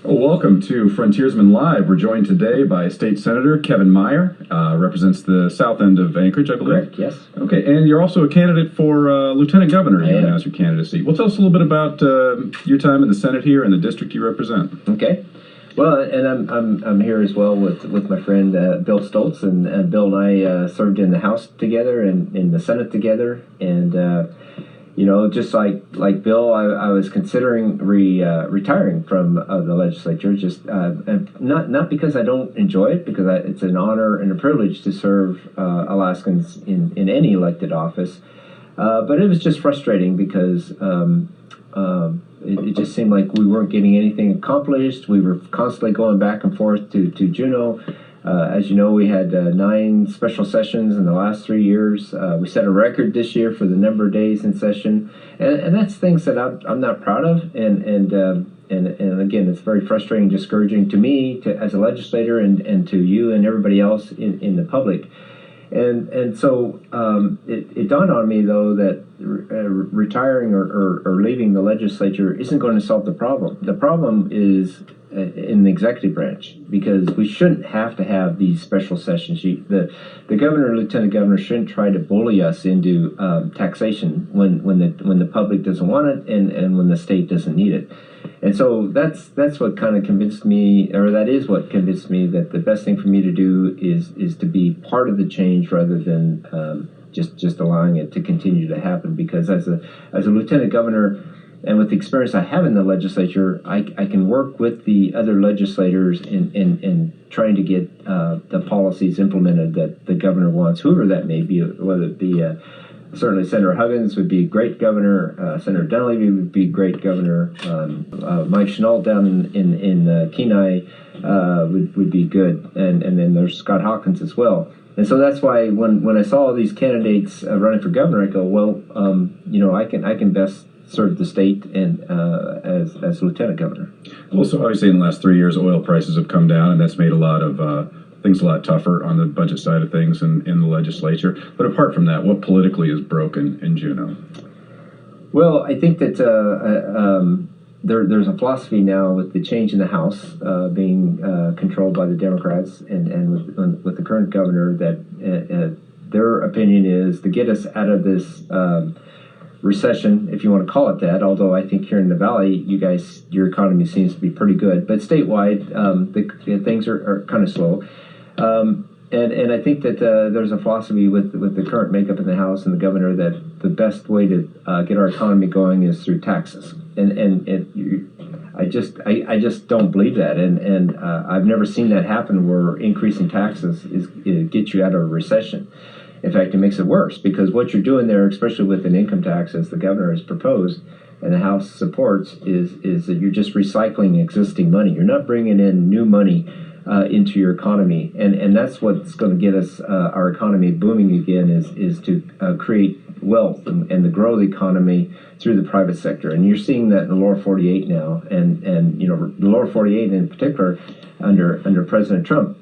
Well, welcome to Frontiersman Live. We're joined today by State Senator Kevin Meyer, represents the south end of Anchorage, I believe. Correct, yes. Okay, and you're also a candidate for Lieutenant Governor. You announced your candidacy. Well, tell us a little bit about your time in the Senate here and the district you represent. Okay. Well, and I'm here as well with my friend Bill Stoltz, and Bill and I served in the House together and in the Senate together, and just like Bill, I was considering retiring from the legislature, just not because I don't enjoy it, because it's an honor and a privilege to serve Alaskans in any elected office, but it was just frustrating because it just seemed like we weren't getting anything accomplished. We were constantly going back and forth to Juneau. As you know, we had 9 special sessions in the last 3 years. We set a record this year for the number of days in session, and that's things that I'm not proud of. And again, it's very frustrating, discouraging to me, as a legislator, and to you and everybody else in the public. And so it dawned on me, though, that retiring or leaving the legislature isn't going to solve the problem. The problem is in the executive branch, because we shouldn't have to have these special sessions. The governor and lieutenant governor shouldn't try to bully us into taxation when the public doesn't want it and when the state doesn't need it. And so that's what kind of convinced me, or that is what convinced me, that the best thing for me to do is to be part of the change rather than just allowing it to continue to happen. Because as a lieutenant governor, and with the experience I have in the legislature, I can work with the other legislators in trying to get the policies implemented that the governor wants, whoever that may be, whether it be certainly Senator Huggins would be a great governor, Senator Dunleavy would be a great governor, Mike Chenault down in Kenai would be good, and then there's Scott Hawkins as well. And so that's why when I saw all these candidates running for governor, I go, well, I can best serve the state and as lieutenant governor. Well, so obviously in the last 3 years, oil prices have come down, and that's made a lot of things a lot tougher on the budget side of things in the legislature. But apart from that, what politically is broken in Juneau? Well, I think that there's a philosophy now with the change in the House being controlled by the Democrats and with the current governor, that their opinion is to get us out of this recession, if you want to call it that, although I think here in the Valley, your economy seems to be pretty good, but statewide, things are kind of slow. And I think that there's a philosophy with the current makeup in the House and the governor that the best way to get our economy going is through taxes. I just don't believe that, and I've never seen that happen, where increasing taxes gets you out of a recession. In fact, it makes it worse, because what you're doing there, especially with an income tax, as the governor has proposed and the House supports, is that you're just recycling existing money. You're not bringing in new money into your economy, and that's what's going to get us our economy booming again, is to create wealth and to grow the economy through the private sector. And you're seeing that in the lower 48 now, and the lower 48 in particular, under President Trump,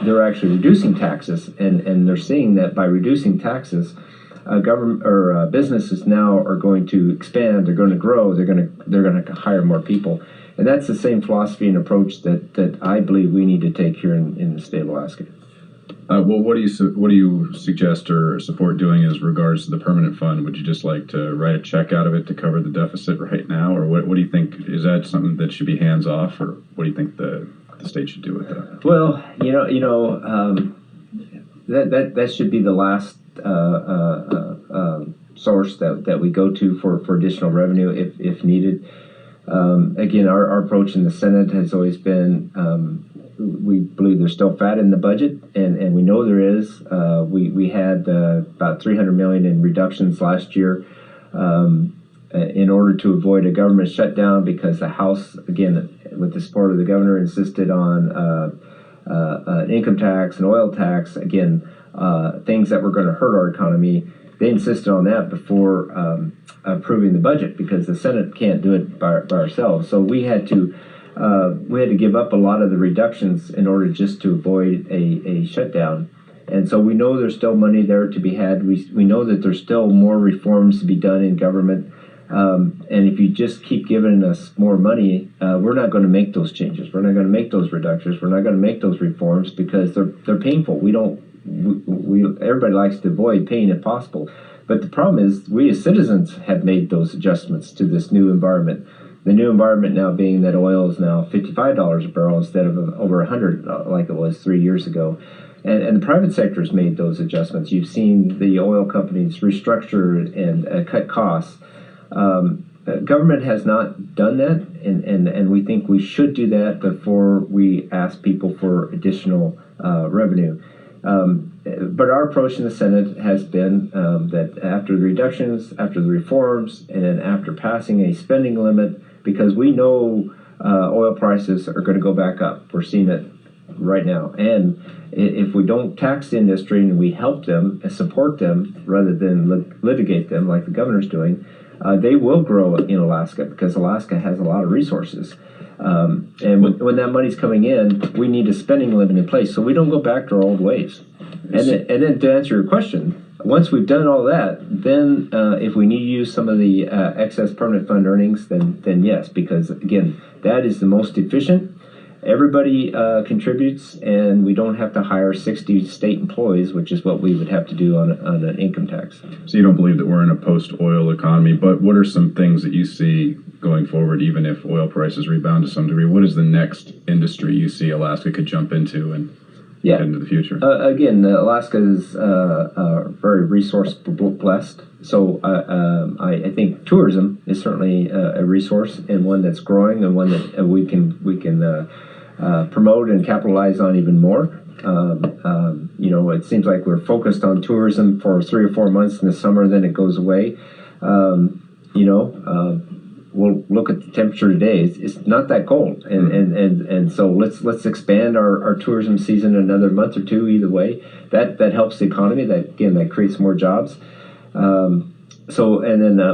they're actually reducing taxes, and they're seeing that by reducing taxes, government or businesses now are going to expand. They're going to grow. They're going to hire more people, and that's the same philosophy and approach that I believe we need to take here in the state of Alaska. Well, what do you suggest or support doing as regards to the permanent fund? Would you just like to write a check out of it to cover the deficit right now, or what do you think? Is that something that should be hands off, or what do you think the state should do with that? Well, that should be the last source that we go to for additional revenue if needed. Again, our approach in the Senate has always been, we believe there's still fat in the budget, and we know there is. We had about $300 million in reductions last year in order to avoid a government shutdown, because the House, again, with the support of the governor, insisted on an income tax and oil tax, again, things that were going to hurt our economy. They insisted on that before approving the budget, because the Senate can't do it by ourselves. So we had to give up a lot of the reductions in order just to avoid a shutdown. And so we know there's still money there to be had. We know that there's still more reforms to be done in government. And if you just keep giving us more money, we're not going to make those changes. We're not going to make those reductions. We're not going to make those reforms because they're painful. Everybody likes to avoid pain if possible. But the problem is we as citizens have made those adjustments to this new environment. The new environment now being that oil is now $55 a barrel instead of over 100 like it was 3 years ago. And the private sector has made those adjustments. You've seen the oil companies restructure and cut costs. Government has not done that, and we think we should do that before we ask people for additional revenue. But our approach in the Senate has been that after the reductions, after the reforms, and then after passing a spending limit, because we know oil prices are going to go back up. We're seeing it right now. And if we don't tax the industry and we help them and support them rather than litigate them like the governor's doing, they will grow in Alaska because Alaska has a lot of resources. And when that money's coming in, we need a spending limit in place so we don't go back to our old ways. And then to answer your question, once we've done all that, then if we need to use some of the excess permanent fund earnings, then yes, because again, that is the most efficient. Everybody contributes, and we don't have to hire 60 state employees, which is what we would have to do on an income tax. So you don't believe that we're in a post-oil economy, but what are some things that you see going forward, even if oil prices rebound to some degree? What is the next industry you see Alaska could jump into and head into the future? Again, Alaska is very resource blessed. So I think tourism is certainly a resource and one that's growing and one that we can promote and capitalize on even more. It seems like we're focused on tourism for 3 or 4 months in the summer, then it goes away. We'll look at the temperature today. It's not that cold, and so let's expand our tourism season another month or two. Either way, that helps the economy. That creates more jobs.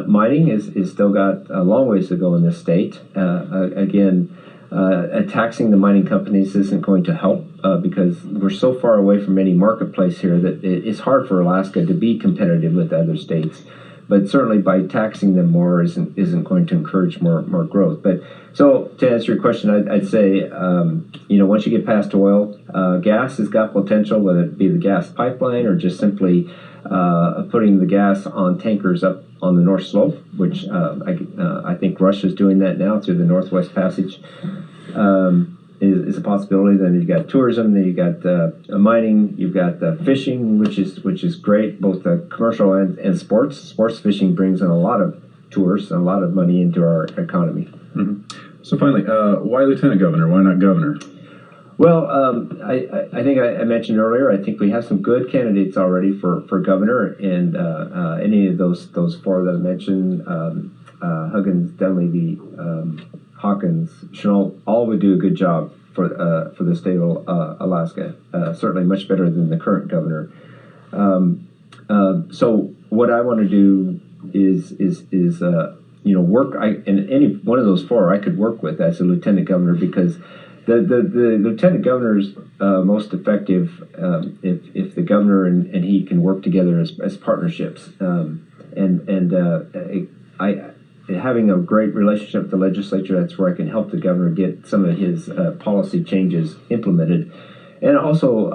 Mining is still got a long ways to go in this state. Taxing the mining companies isn't going to help because we're so far away from any marketplace here that it's hard for Alaska to be competitive with other states. But certainly by taxing them more isn't going to encourage more growth. But so to answer your question, I'd say once you get past oil, gas has got potential, whether it be the gas pipeline or just simply putting the gas on tankers up on the North Slope, which I think Russia's doing that now through the Northwest Passage. Is a possibility. Then you've got tourism, then you've got mining, you've got fishing, which is great, both commercial and sports. Sports fishing brings in a lot of tourists and a lot of money into our economy. Mm-hmm. So finally, why lieutenant governor? Why not governor? Well, I think I mentioned earlier, I think we have some good candidates already for governor, and any of those 4 that I mentioned, Huggins, Dunleavy, Hawkins, Chenault, all would do a good job for the state of Alaska. Certainly much better than the current governor. So what I want to do is work. And any one of those 4 I could work with as a lieutenant governor, because the lieutenant governor is most effective if the governor and he can work together as partnerships. Having a great relationship with the legislature, that's where I can help the governor get some of his policy changes implemented. And also,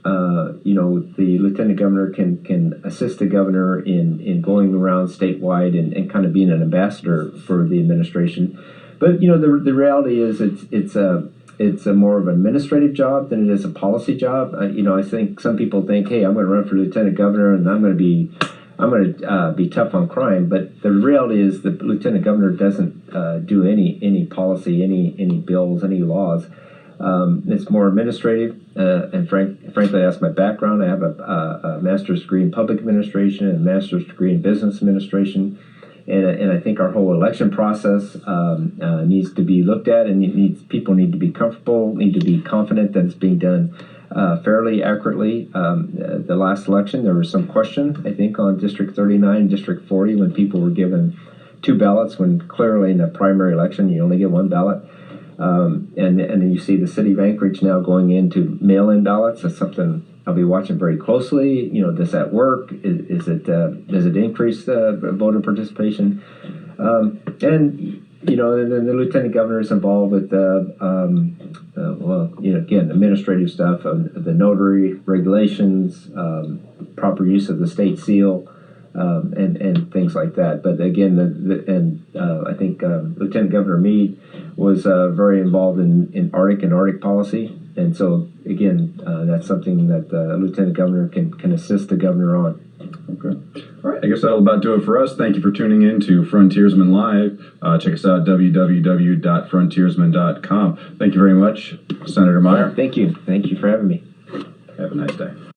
the lieutenant governor can assist the governor in going around statewide and kind of being an ambassador for the administration. But, the reality is it's a more of an administrative job than it is a policy job. I think some people think, hey, I'm going to run for lieutenant governor and I'm going to be tough on crime, but the reality is the lieutenant governor doesn't do any policy, any bills, any laws. It's more administrative, and frankly, that's my background. I have a master's degree in public administration and a master's degree in business administration, and I think our whole election process needs to be looked at, and people need to be comfortable, need to be confident that it's being done fairly accurately. The last election, there was some question, I think, on District 39 and District 40 when people were given 2 ballots, when clearly in a primary election you only get 1 ballot. And then you see the city of Anchorage now going into mail-in ballots. That's something I'll be watching very closely. Does that work? Does it increase voter participation? And then the lieutenant governor is involved with again, administrative stuff, the notary regulations, proper use of the state seal, and things like that. But again, I think Lieutenant Governor Meade was very involved in Arctic policy, and so again, that's something that Lieutenant Governor can assist the governor on. Okay. All right. I guess that'll about do it for us. Thank you for tuning in to Frontiersman Live. Check us out at www.frontiersman.com. Thank you very much, Senator Meyer. Thank you. Thank you for having me. Have a nice day.